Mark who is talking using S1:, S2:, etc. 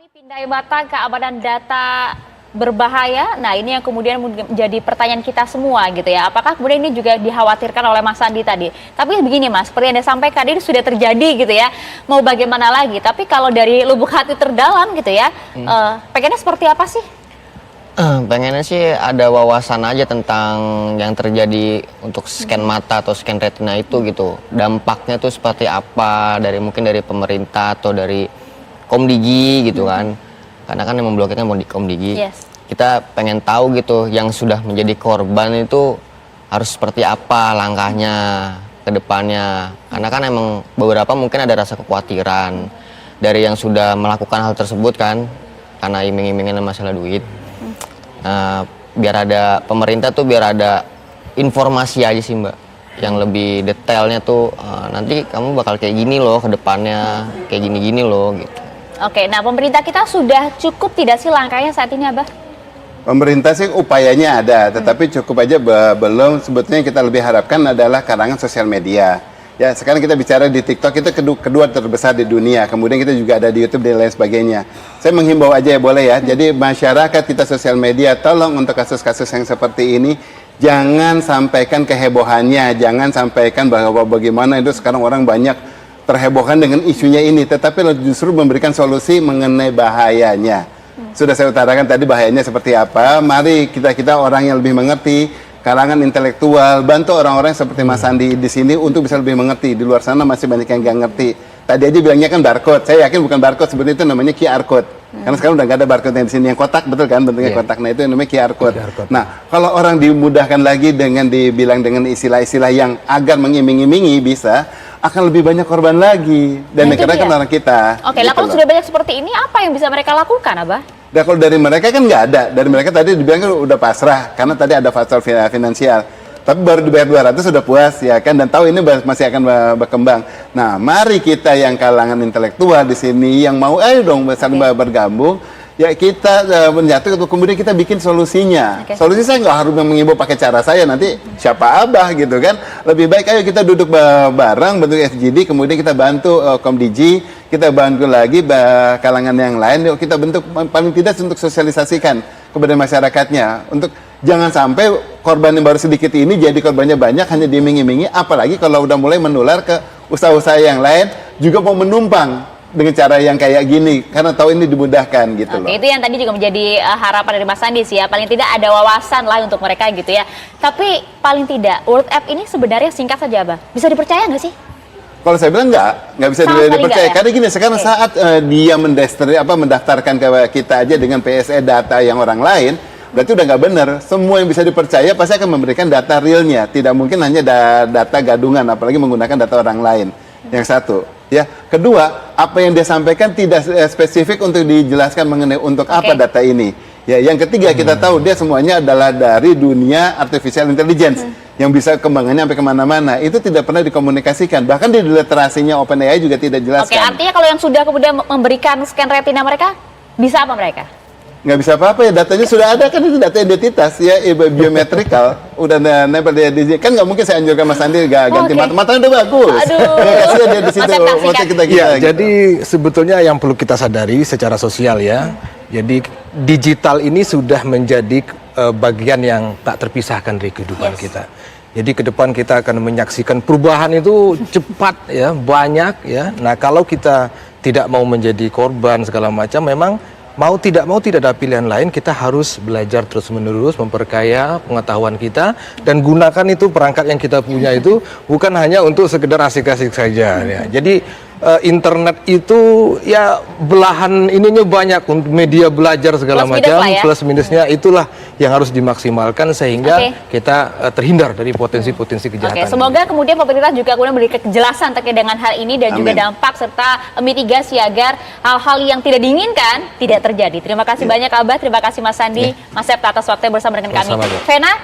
S1: Pindai mata keamanan data berbahaya. Nah, ini yang kemudian menjadi pertanyaan kita semua gitu ya. Apakah kemudian ini juga dikhawatirkan oleh Mas Andi tadi? Tapi begini Mas, seperti yang Anda sampaikan ini sudah terjadi gitu ya. Mau bagaimana lagi? Tapi kalau dari lubuk hati terdalam gitu ya, pengennya seperti apa sih?
S2: Pengennya sih ada wawasan aja tentang yang terjadi untuk scan mata atau scan retina itu gitu. Dampaknya tuh seperti apa mungkin dari pemerintah atau dari Komdigi gitu kan. Karena kan yang memblokirkan Komdigi.
S1: Yes.
S2: Kita pengen tahu gitu yang sudah menjadi korban itu harus seperti apa langkahnya ke depannya. Karena kan emang beberapa mungkin ada rasa kekhawatiran dari yang sudah melakukan hal tersebut kan, karena iming-imingin masalah duit. Nah, biar ada pemerintah tuh biar ada informasi aja sih Mbak, yang lebih detailnya tuh nanti kamu bakal kayak gini loh ke depannya, kayak gini-gini loh gitu.
S1: Oke, nah pemerintah kita sudah cukup tidak sih langkahnya saat ini Abah?
S3: Pemerintah sih upayanya ada, tetapi cukup aja belum. Sebetulnya yang kita lebih harapkan adalah kalangan sosial media. Ya, sekarang kita bicara di TikTok itu kedua terbesar di dunia. Kemudian kita juga ada di YouTube dan lain sebagainya. Saya menghimbau aja ya boleh ya. Jadi masyarakat kita sosial media, tolong untuk kasus-kasus yang seperti ini jangan sampaikan kehebohannya, jangan sampaikan bahwa bagaimana itu sekarang orang banyak terhebohkan dengan isunya ini, tetapi justru memberikan solusi mengenai bahayanya. Sudah saya utarakan tadi bahayanya seperti apa. Mari kita orang yang lebih mengerti, kalangan intelektual, bantu orang-orang seperti Mas Andi di sini untuk bisa lebih mengerti. Di luar sana masih banyak yang nggak ngerti. Tadi aja bilangnya kan barcode. Saya yakin bukan barcode, sebenarnya itu namanya QR code. Karena sekarang udah nggak ada barcode yang di sini, yang kotak, betul kan bentuknya kotak. Nah itu yang namanya QR code. Nah kalau orang dimudahkan lagi dengan dibilang dengan istilah-istilah yang agar mengiming-imingi bisa, akan lebih banyak korban lagi dan negara kan orang kita.
S1: Oke, lah kalau sudah banyak seperti ini apa yang bisa mereka lakukan, Abah?
S3: Nah, kalau dari mereka kan nggak ada. Dari mereka tadi dibilang kan udah pasrah karena tadi ada faktor finansial. Tapi baru dibayar 200 sudah puas ya kan, dan tahu ini masih akan berkembang. Nah, mari kita yang kalangan intelektual di sini yang mau ayo dong saling bergabung. Ya kita menjatuh, kemudian kita bikin solusinya. Solusi saya nggak harus mengimbau pakai cara saya, nanti siapa Abah gitu kan. Lebih baik ayo kita duduk bareng bentuk FGD, kemudian kita bantu Komdigi, kita bantu lagi kalangan yang lain, yuk kita bentuk paling tidak untuk sosialisasikan kepada masyarakatnya. Untuk jangan sampai korban yang baru sedikit ini jadi korbannya banyak, hanya diiming-imingi, apalagi kalau udah mulai menular ke usaha-usaha yang lain, juga mau menumpang dengan cara yang kayak gini, karena tahu ini dimudahkan gitu loh.
S1: Itu yang tadi juga menjadi harapan dari Mas Andi sih ya, paling tidak ada wawasan lah untuk mereka gitu ya. Tapi paling tidak, World App ini sebenarnya singkat saja Abah, bisa dipercaya nggak sih?
S3: Kalau saya bilang nggak bisa dipercaya, karena gini, sekarang saat dia mendaftarkan ke kita aja dengan PSE data yang orang lain, berarti udah nggak benar. Semua yang bisa dipercaya pasti akan memberikan data realnya, tidak mungkin hanya data gadungan, apalagi menggunakan data orang lain. Yang satu. Ya, kedua, apa yang dia sampaikan tidak spesifik untuk dijelaskan mengenai untuk apa data ini. Ya, yang ketiga kita tahu dia semuanya adalah dari dunia artificial intelligence yang bisa kembangannya sampai kemana-mana. Itu tidak pernah dikomunikasikan. Bahkan di literasinya OpenAI juga tidak jelaskan.
S1: Oke, artinya kalau yang sudah kemudian memberikan scan retina mereka, bisa apa mereka?
S3: Nggak bisa apa-apa ya, datanya sudah ada kan, itu data identitas ya, biometrikal udah nempel di kan. Nggak mungkin saya anjurkan Mas Andi ganti matanya udah bagus. Aduh, dia di situ kita
S4: ya, gitu. Jadi sebetulnya yang perlu kita sadari secara sosial ya, jadi digital ini sudah menjadi bagian yang tak terpisahkan dari kehidupan kita. Jadi ke depan kita akan menyaksikan perubahan itu cepat ya, banyak ya. Nah kalau kita tidak mau menjadi korban segala macam, memang mau tidak ada pilihan lain, kita harus belajar terus-menerus, memperkaya pengetahuan kita, dan gunakan itu perangkat yang kita punya itu bukan hanya untuk sekedar asik-asik saja. Ya. Jadi internet itu ya belahan ininya banyak, untuk media belajar segala macam, plus minusnya itulah yang harus dimaksimalkan sehingga kita terhindar dari potensi-potensi kejahatan.
S1: Semoga kemudian pemerintah juga memberi kejelasan terkait dengan hal ini dan juga dampak serta mitigasi agar hal-hal yang tidak diinginkan tidak terjadi. Terima kasih banyak Abah, terima kasih Mas Andi, Mas Septa atas waktunya bersama dengan kami. Vena.